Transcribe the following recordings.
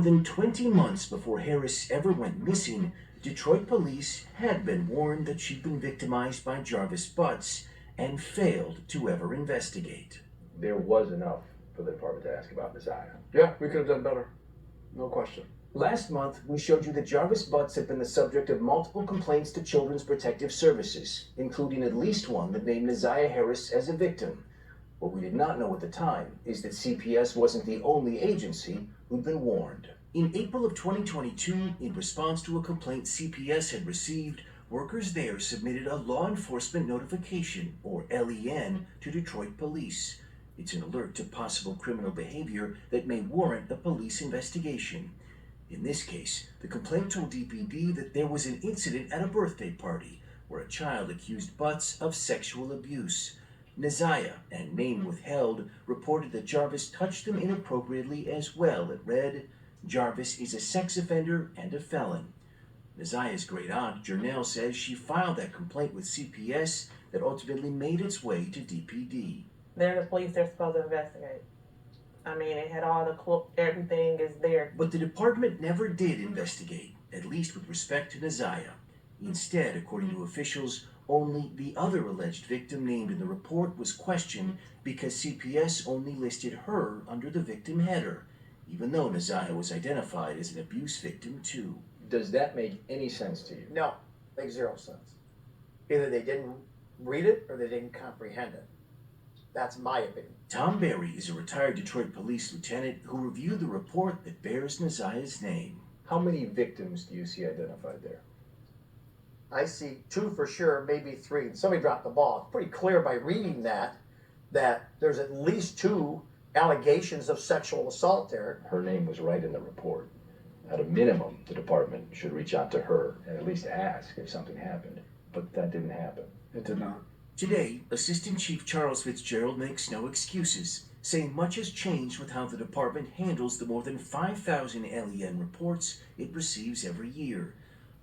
than 20 months before Harris ever went missing, Detroit police had been warned that she'd been victimized by Jarvis Butts and failed to ever investigate. There was enough for the department to ask about Messiah. Yeah, we could have done better. No question. Last month, we showed you that Jarvis Butts had been the subject of multiple complaints to Children's Protective Services, including at least one that named Neziah Harris as a victim. What we did not know at the time is that CPS wasn't the only agency who'd been warned. In April of 2022, in response to a complaint CPS had received, workers there submitted a law enforcement notification, or LEN, to Detroit police. It's an alert to possible criminal behavior that may warrant a police investigation. In this case, the complaint told DPD that there was an incident at a birthday party where a child accused Butts of sexual abuse. Neziah, and name withheld, reported that Jarvis touched them inappropriately as well. It read, "Jarvis is a sex offender and a felon." Neziah's great aunt, Jernell, says she filed that complaint with CPS that ultimately made its way to DPD. They're the police, they're supposed to investigate. I mean, it had all the everything is there. But the department never did investigate, at least with respect to Neziah. Instead, according to officials, only the other alleged victim named in the report was questioned because CPS only listed her under the victim header, even though Neziah was identified as an abuse victim too. Does that make any sense to you? No, makes zero sense. Either they didn't read it or they didn't comprehend it. That's my opinion. Tom Berry is a retired Detroit police lieutenant who reviewed the report that bears Neziah's name. How many victims do you see identified there? I see 2 for sure, maybe 3. Somebody dropped the ball. It's pretty clear by reading that there's at least 2 allegations of sexual assault there. Her name was right in the report. At a minimum, the department should reach out to her and at least ask if something happened. But that didn't happen. It did not. Today, Assistant Chief Charles Fitzgerald makes no excuses, saying much has changed with how the department handles the more than 5,000 LEN reports it receives every year.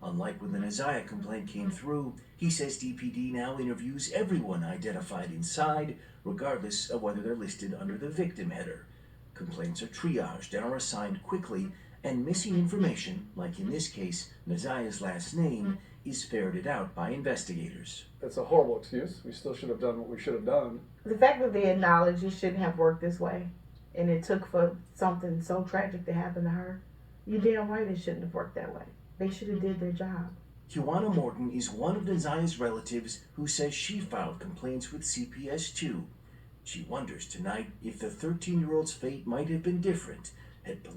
Unlike when the Neziah complaint came through, he says DPD now interviews everyone identified inside, regardless of whether they're listed under the victim header. Complaints are triaged and are assigned quickly, and missing information, like in this case, Neziah's last name, is ferreted out by investigators. That's a horrible excuse. We still should have done what we should have done. The fact that they acknowledge it shouldn't have worked this way, and it took for something so tragic to happen to her, you damn right it shouldn't have worked that way. They should have did their job. Kiwana Morton is one of Neziah's relatives who says she filed complaints with CPS too. She wonders tonight if the 13-year-old's fate might have been different had